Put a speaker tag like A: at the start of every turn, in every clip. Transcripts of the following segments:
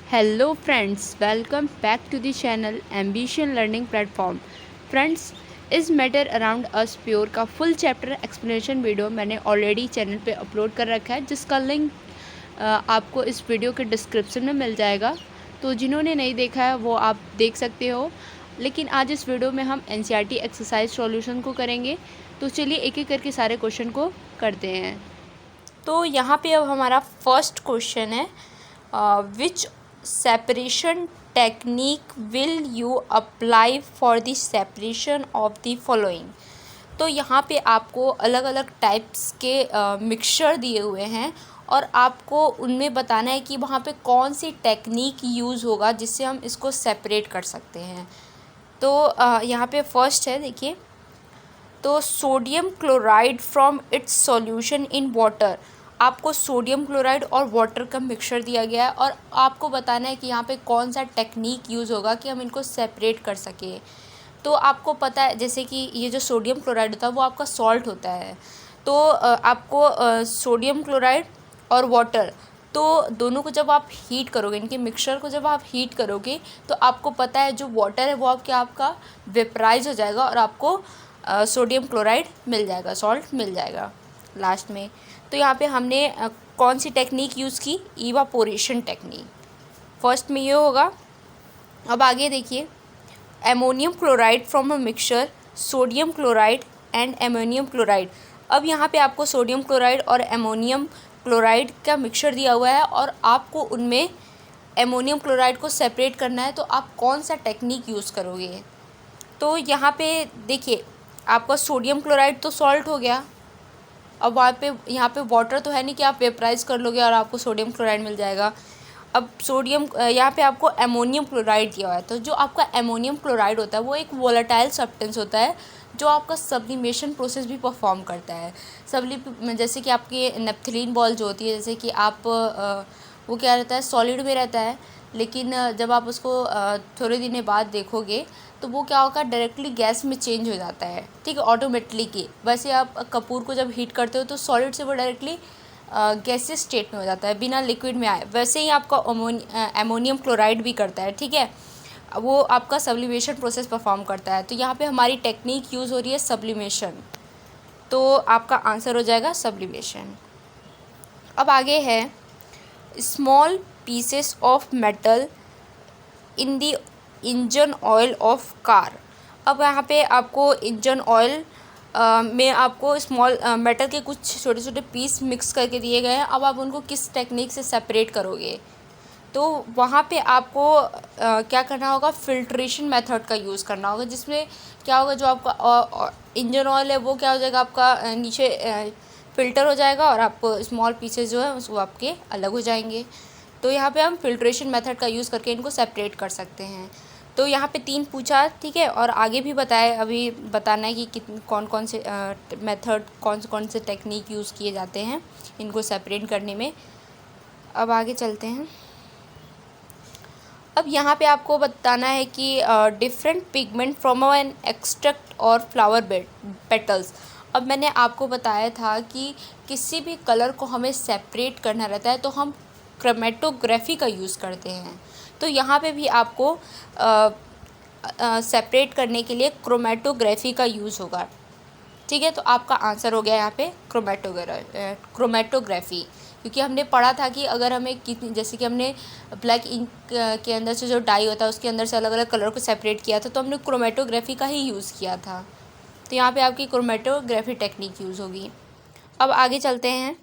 A: Hello friends, welcome back to the channel Ambition Learning Platform. Friends, इस matter around us pure का full chapter explanation video मैंने already channel पे upload कर रखा है, जिसका लिंक आपको इस वीडियो के डिस्क्रिप्शन में मिल जाएगा। तो जिन्होंने नहीं देखा है वो आप देख सकते हो। लेकिन आज इस वीडियो में हम एनसीईआरटी एक्सरसाइज सॉल्यूशन को करेंगे। तो चलिए एक एक करके सारे क्वेश्चन को करते हैं। तो यहाँ पे अब हमारा फर्स्ट क्वेश्चन है, which separation technique will you apply for the separation of the following. तो यहाँ पे आपको अलग अलग टाइप्स के मिक्सचर दिए हुए हैं और आपको उनमें बताना है कि वहाँ पे कौन सी टेक्निक यूज़ होगा जिससे हम इसको सेपरेट कर सकते हैं। तो यहाँ पे फर्स्ट है, देखिए, तो sodium chloride from its solution in water. आपको सोडियम क्लोराइड और वाटर का मिक्सचर दिया गया है और आपको बताना है कि यहाँ पे कौन सा टेक्निक यूज़ होगा कि हम इनको सेपरेट कर सकें। तो आपको पता है जैसे कि ये जो सोडियम क्लोराइड होता है वो आपका सॉल्ट होता है। तो आपको सोडियम क्लोराइड और वाटर, तो दोनों को जब आप हीट करोगे, इनके मिक्सचर को जब आप हीट करोगे तो आपको पता है जो वाटर है वो आपका वेपराइज हो जाएगा और आपको सोडियम क्लोराइड मिल जाएगा, सॉल्ट मिल जाएगा लास्ट में। तो यहाँ पे हमने कौन सी टेक्निक यूज़ की? इवापोरेशन टेक्निक फर्स्ट में ये होगा। अब आगे देखिए, ammonium chloride from a mixture sodium chloride and ammonium chloride. अब यहाँ पे आपको सोडियम क्लोराइड और एमोनियम क्लोराइड का मिक्सचर दिया हुआ है और आपको उनमें एमोनियम क्लोराइड को सेपरेट करना है। तो आप कौन सा टेक्निक यूज़ करोगे? तो यहाँ पे देखिए, आपका सोडियम क्लोराइड तो सॉल्ट हो गया। अब वहाँ पे यहाँ पे वाटर तो है नहीं कि आप वेपराइज कर लोगे और आपको सोडियम क्लोराइड मिल जाएगा। अब सोडियम यहाँ पे आपको एमोनियम क्लोराइड दिया हुआ है। तो जो आपका एमोनियम क्लोराइड होता है वो एक वोलेटाइल सब्सटेंस होता है जो आपका सब्लिमेशन प्रोसेस भी परफॉर्म करता है। जैसे कि आपकी नेप्थलीन बॉल जो होती है, जैसे कि आप वो क्या रहता है, सॉलिड में रहता है, लेकिन जब आप उसको थोड़े दिन बाद देखोगे तो वो क्या होगा, डायरेक्टली गैस में चेंज हो जाता है, ठीक है, ऑटोमेटिकली। वैसे आप कपूर को जब हीट करते हो तो सॉलिड से वो डायरेक्टली गैसियस स्टेट में हो जाता है, बिना लिक्विड में आए। वैसे ही आपका एमोनियम क्लोराइड भी करता है, ठीक है, वो आपका सब्लिमेशन प्रोसेस परफॉर्म करता है। तो यहाँ पे हमारी टेक्निक यूज़ हो रही है सब्लिमेशन, तो आपका आंसर हो जाएगा सब्लिमेशन। अब आगे है, small pieces of metal in the engine oil of car. अब यहाँ पे आपको इंजन ऑयल में आपको स्मॉल मेटल के कुछ छोटे छोटे पीस मिक्स करके दिए गए हैं। अब आप उनको किस टेक्निक से सेपरेट करोगे? तो वहाँ पे आपको क्या करना होगा, फिल्ट्रेशन मेथड का यूज़ करना होगा, जिसमें क्या होगा, जो आपका इंजन ऑयल है वो क्या हो जाएगा, आपका नीचे फ़िल्टर हो जाएगा और आपको स्मॉल पीसेस जो है वो आपके अलग हो जाएंगे। तो यहाँ पे हम फिल्ट्रेशन मेथड का यूज़ करके इनको सेपरेट कर सकते हैं। तो यहाँ पे 3 पूछा, ठीक है, और आगे भी बताया, अभी बताना है कि कौन कौन से मेथड, कौन से टेक्निक यूज़ किए जाते हैं इनको सेपरेट करने में। अब आगे चलते हैं। अब यहाँ पे आपको बताना है कि different pigment from an extract और फ्लावर पेटल्स। अब मैंने आपको बताया था कि किसी भी कलर को हमें सेपरेट करना रहता है तो हम क्रोमेटोग्राफी का यूज़ करते हैं। तो यहाँ पे भी आपको सेपरेट करने के लिए क्रोमेटोग्राफी का यूज़ होगा, ठीक है। तो आपका आंसर हो गया यहाँ पे क्रोमेटोग्राफी, क्योंकि हमने पढ़ा था कि अगर हमें कितनी, जैसे कि हमने ब्लैक इंक के अंदर से जो डाई होता है उसके अंदर से अलग अलग कलर को सेपरेट किया था, तो हमने क्रोमेटोग्राफी का ही यूज़ किया था। तो यहाँ पे आपकी क्रोमेटोग्राफी टेक्निक यूज़ होगी। अब आगे चलते हैं,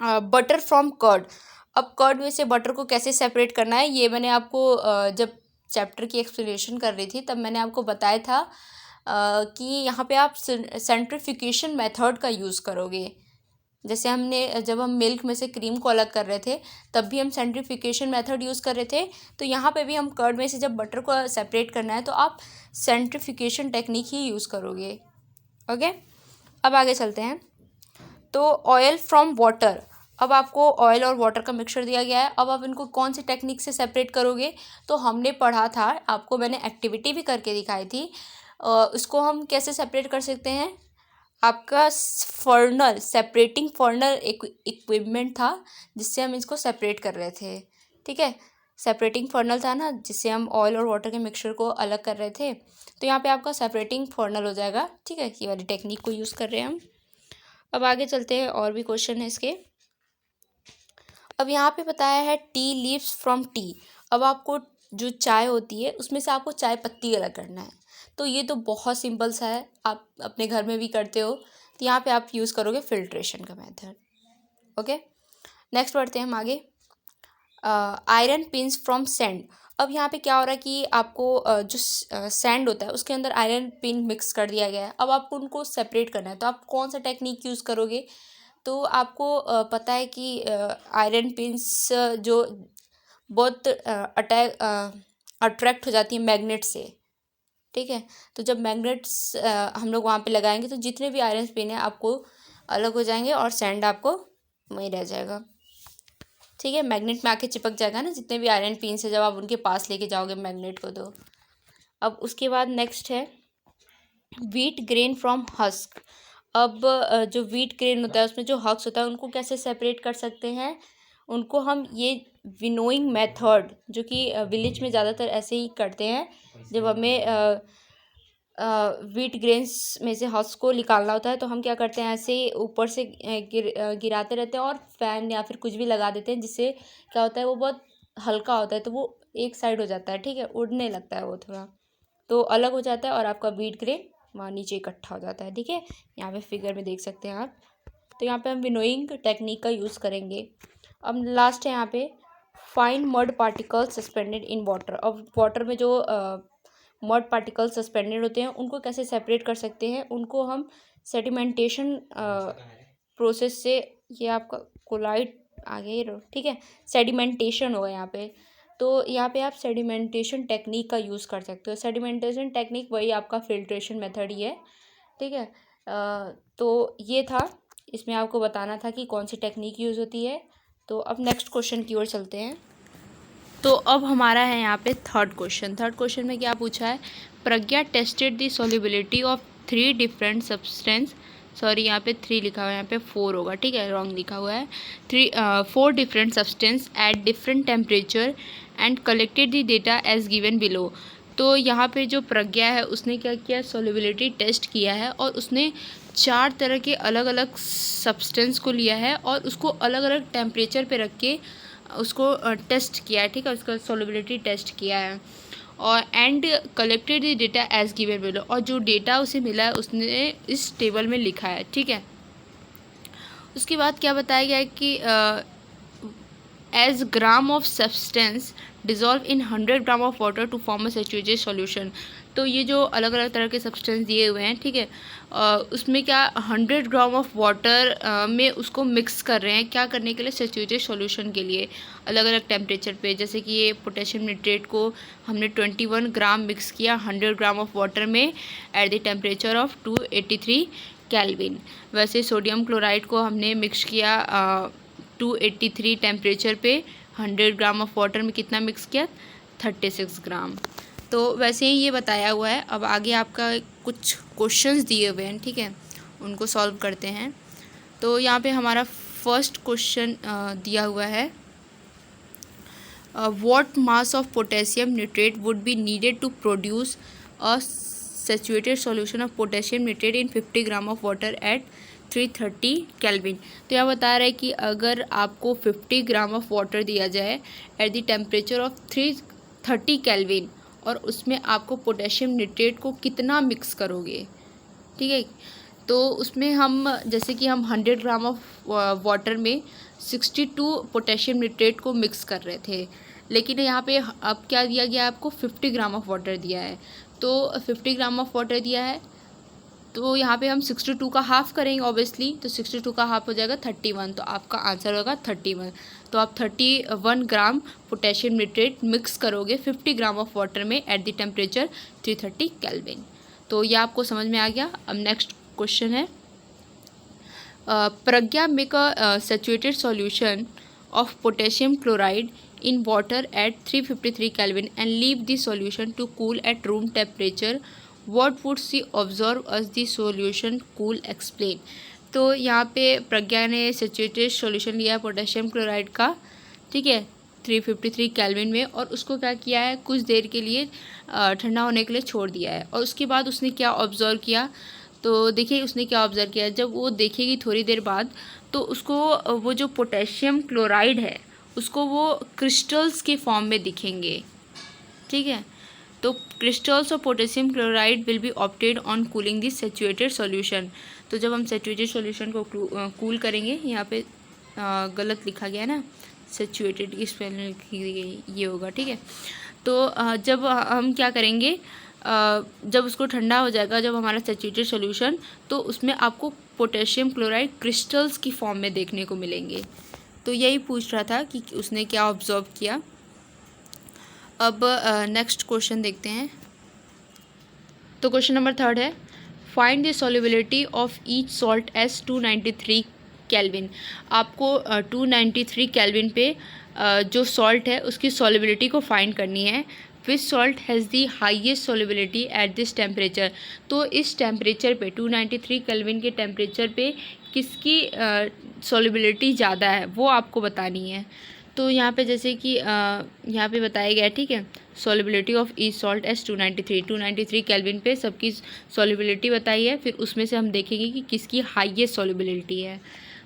A: बटर फ्रॉम कर्ड। अब कर्ड में से बटर को कैसे सेपरेट करना है, ये मैंने आपको जब चैप्टर की एक्सप्लेनेशन कर रही थी तब मैंने आपको बताया था कि यहाँ पे आप सेंट्रीफ्यूगेशन मेथड का यूज़ करोगे। जैसे हमने जब हम मिल्क में से क्रीम को अलग कर रहे थे तब भी हम सेंट्रीफ्यूगेशन मेथड यूज़ कर रहे थे। तो यहाँ पे भी हम कर्ड में से जब बटर को सेपरेट करना है तो आप सेंट्रीफ्यूगेशन टेक्निक ही यूज़ करोगे। ओके, अब आगे चलते हैं। तो ऑयल फ्रॉम वाटर। अब आपको ऑयल और वाटर का मिक्सचर दिया गया है। अब आप इनको कौन सी टेक्निक से सेपरेट करोगे? तो हमने पढ़ा था, आपको मैंने एक्टिविटी भी करके दिखाई थी। उसको हम कैसे सेपरेट कर सकते हैं? आपका फर्नल, सेपरेटिंग फर्नल एक इक्विपमेंट था जिससे हम इसको सेपरेट कर रहे थे, ठीक है। सेपरेटिंग फर्नल था ना, जिससे हम ऑयल और वाटर के मिक्सचर को अलग कर रहे थे, तो यहाँ पे आपका सेपरेटिंग फर्नल हो जाएगा। ठीक है, ये वाली टेक्निक को यूज़ कर रहे हैं हम। अब आगे चलते हैं, और भी क्वेश्चन है इसके। अब यहाँ पे बताया है टी लीव्स फ्रॉम टी। अब आपको जो चाय होती है उसमें से आपको चाय पत्ती अलग करना है। तो ये तो बहुत सिंपल सा है, आप अपने घर में भी करते हो। तो यहाँ पे आप यूज़ करोगे फिल्ट्रेशन का मेथड। ओके, नेक्स्ट बढ़ते हैं हम आगे। Iron pins from sand. अब यहाँ पे क्या हो रहा है कि आपको जो सैंड होता है उसके अंदर आयरन पिन मिक्स कर दिया गया है। अब आपको उनको सेपरेट करना है, तो आप कौन सा टेक्निक यूज़ करोगे? तो आपको पता है कि आयरन पिन्स जो बहुत अट्रैक्ट हो जाती है मैग्नेट से। ठीक है, तो जब मैग्नेट्स हम लोग वहाँ पे लगाएंगे तो जितने भी आयरन पिन है आपको अलग हो जाएंगे और सैंड आपको वहीं रह जाएगा। ठीक है, मैग्नेट में आके चिपक जाएगा ना जितने भी आयरन पिन है, जब आप उनके पास लेके जाओगे मैग्नेट को। तो अब उसके बाद नेक्स्ट है व्हीट ग्रेन फ्रॉम हस्क। अब जो व्हीट ग्रेन होता है उसमें जो हस्क होता है उनको कैसे सेपरेट कर सकते हैं? उनको हम ये विनोइंग मेथड, जो कि विलेज में ज़्यादातर ऐसे ही करते हैं, जब हमें व्हीट ग्रेन्स में से हस्क को निकालना होता है तो हम क्या करते हैं, ऐसे ऊपर से गिराते रहते हैं और फैन या फिर कुछ भी लगा देते हैं, जिससे क्या होता है वो बहुत हल्का होता है, तो वो एक साइड हो जाता है। ठीक है, उड़ने लगता है वो थोड़ा, तो अलग हो जाता है और आपका व्हीट ग्रेन वहाँ नीचे इकट्ठा हो जाता है। ठीक है, यहाँ पे फिगर में देख सकते हैं आप। तो यहाँ पे हम विनोइंग टेक्निक का यूज़ करेंगे। अब लास्ट है यहाँ पे fine mud particles suspended in water. अब वाटर में जो मड पार्टिकल्स सस्पेंडेड होते हैं उनको कैसे सेपरेट कर सकते हैं? उनको हम सेडिमेंटेशन प्रोसेस से, ये आपका कोलाइड आ गया। ठीक है, सेडिमेंटेशन होगा यहाँ पे। तो यहाँ पे आप सेडिमेंटेशन टेक्निक का यूज़ कर सकते हो। सेडिमेंटेशन टेक्निक वही आपका फिल्ट्रेशन मेथड ही है। ठीक है, तो ये था, इसमें आपको बताना था कि कौन सी टेक्निक यूज़ होती है। तो अब नेक्स्ट क्वेश्चन की ओर चलते हैं। तो अब हमारा है यहाँ पे थर्ड क्वेश्चन। थर्ड क्वेश्चन में क्या पूछा है? Pragya tested the solubility of 3 different substance. Sorry, यहाँ पे 3 लिखा हुआ है, यहाँ पे 4 होगा। ठीक है, रॉन्ग लिखा हुआ है। 4 different substance at different temperature and collected the data as given below. तो यहाँ पे जो प्रज्ञा है उसने क्या किया, सॉल्युबिलिटी टेस्ट किया है और उसने 4 तरह के अलग अलग सब्सटेंस को लिया है और उसको अलग अलग टेम्परेचर पे रख के उसको टेस्ट किया है। ठीक है, उसका सॉल्युबिलिटी टेस्ट किया है और and collected the data as given below. और जो डेटा उसे मिला है उसने इस टेबल में लिखा है। ठीक है, उसके बाद क्या बताया गया है कि as gram of substance dissolve in 100 gram of water to form a saturated solution. तो ये जो अलग अलग तरह के सब्सटेंस दिए हुए हैं, ठीक है, उसमें क्या 100 ग्राम ऑफ वाटर में उसको मिक्स कर रहे हैं। क्या करने के लिए? सैचुरेटेड सॉल्यूशन के लिए, अलग अलग टेम्परेचर पे। जैसे कि ये पोटेशियम नाइट्रेट को हमने 21 ग्राम मिक्स किया 100 ग्राम ऑफ वाटर में at the temperature of 283 kelvin. वैसे सोडियम क्लोराइड को हमने मिक्स किया 283 टेम्परेचर पे 100 ग्राम ऑफ वाटर में कितना मिक्स किया? 36 ग्राम। तो वैसे ही ये बताया हुआ है। अब आगे आपका कुछ क्वेश्चंस दिए हुए हैं, ठीक है, उनको सॉल्व करते हैं। तो यहाँ पे हमारा फर्स्ट क्वेश्चन दिया हुआ है, what mass of potassium nitrate would be needed to produce a saturated solution of potassium nitrate in 50 gram of water at 330 kelvin. तो यह बता रहा है कि अगर आपको 50 ग्राम ऑफ वाटर दिया जाए at the temperature of 330 kelvin और उसमें आपको पोटेशियम नाइट्रेट को कितना मिक्स करोगे। ठीक है, तो उसमें हम जैसे कि हम 100 ग्राम ऑफ वाटर में 62 पोटेशियम नाइट्रेट को मिक्स कर रहे थे, लेकिन यहाँ पे अब क्या दिया गया, आपको 50 ग्राम ऑफ वाटर दिया है। तो 50 ग्राम ऑफ वाटर दिया है तो यहाँ पे हम 62 का हाफ़ करेंगे ऑब्वियसली, तो 62 का हाफ़ हो जाएगा 31, तो आपका आंसर होगा 31। तो आप 31 ग्राम पोटेशियम नाइट्रेट मिक्स करोगे 50 ग्राम ऑफ वाटर में एट द टेम्परेचर 330 केल्विन। तो ये आपको समझ में आ गया। अब नेक्स्ट क्वेश्चन है, Pragya make a saturated solution of potassium chloride in water at 353 Kelvin and leave the solution to cool at room temperature. What would she observe as the solution cool? Explain. तो यहाँ पे प्रज्ञा ने saturated solution लिया है potassium chloride का, ठीक है, 353 kelvin में, और उसको क्या किया है, कुछ देर के लिए ठंडा होने के लिए छोड़ दिया है। और उसके बाद उसने क्या ऑब्ज़र्व किया, तो देखिए उसने क्या ऑब्ज़र्व किया, जब वो देखेगी थोड़ी देर बाद तो उसको वो जो पोटेशियम क्लोराइड है उसको वो क्रिस्टल्स के फॉर्म में दिखेंगे, ठीक है। तो crystals of potassium chloride will be obtained on cooling this saturated solution. तो जब हम सैचुरेटेड सॉल्यूशन को कूल करेंगे, यहाँ पे गलत लिखा गया ना, सैचुरेटेड की स्पेलिंग लिखी गई, ये होगा, ठीक है। तो जब हम क्या करेंगे, जब उसको ठंडा हो जाएगा, जब हमारा सैचुरेटेड सॉल्यूशन, तो उसमें आपको पोटेशियम क्लोराइड क्रिस्टल्स की फॉर्म में देखने को मिलेंगे। तो यही पूछ रहा था कि उसने क्या ऑब्जर्व किया। अब नेक्स्ट क्वेश्चन देखते हैं। तो क्वेश्चन नंबर 3 है, find the solubility of each salt S 293 kelvin. आपको 293 केल्विन पे जो सॉल्ट है उसकी सॉल्युबिलिटी को फाइंड करनी है। Which salt has the highest solubility at this temperature. तो इस टेम्परेचर पे 293 केल्विन के टेम्परेचर पे किसकी सॉल्युबिलिटी ज़्यादा है वो आपको बतानी है। तो यहाँ पे जैसे कि यहाँ पे बताया गया है, ठीक है, solubility of each salt S 293 kelvin पे सबकी सॉल्युबिलिटी बताई है। फिर उसमें से हम देखेंगे कि किसकी हाईएस्ट सॉल्युबिलिटी है।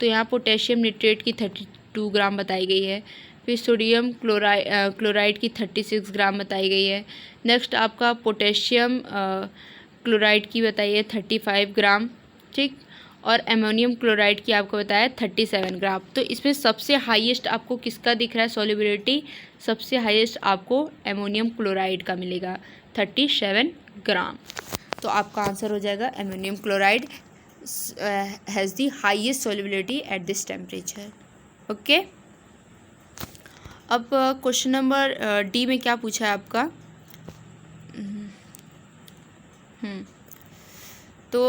A: तो यहाँ पोटेशियम नाइट्रेट की 32 ग्राम बताई गई है। फिर सोडियम क्लोराइड की 36 ग्राम बताई गई है। नेक्स्ट आपका पोटेशियम क्लोराइड की बताई है 35 ग्राम, ठीक। और एमोनियम क्लोराइड की आपको बताया 37 ग्राम। तो इसमें सबसे हाईएस्ट आपको किसका दिख रहा है सॉल्युबिलिटी, सबसे हाईएस्ट आपको एमोनियम क्लोराइड का मिलेगा 37 ग्राम। तो आपका आंसर हो जाएगा ammonium chloride has the highest solubility at this temperature. Okay. अब क्वेश्चन नंबर डी में क्या पूछा है आपका, तो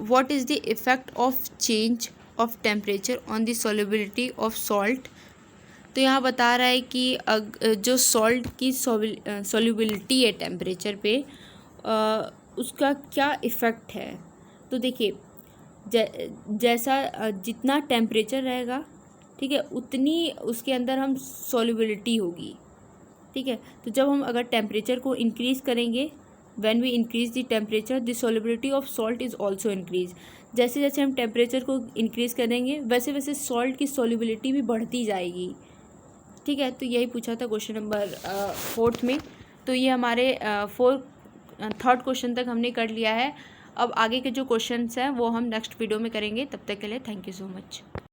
A: what is the effect of change of temperature on the solubility of salt. तो यहाँ बता रहा है कि जो सॉल्ट की सॉल्युबिलिटी है टेम्परेचर पे उसका क्या इफ़ेक्ट है। तो देखिए जैसा जितना टेम्परेचर रहेगा, ठीक है, उतनी उसके अंदर हम सॉल्युबिलिटी होगी, ठीक है। तो जब हम अगर टेम्परेचर को इंक्रीज़ करेंगे, when we increase the temperature the solubility of salt is also increase. जैसे जैसे हम टेम्परेचर को इंक्रीज़ करेंगे वैसे वैसे सॉल्ट की सॉल्युबिलिटी भी बढ़ती जाएगी, ठीक है। तो यही पूछा था क्वेश्चन नंबर 4 में। तो ये हमारे थर्ड क्वेश्चन तक हमने कर लिया है। अब आगे के जो क्वेश्चंस हैं वो हम नेक्स्ट वीडियो में करेंगे। तब तक के लिए थैंक यू सो मच।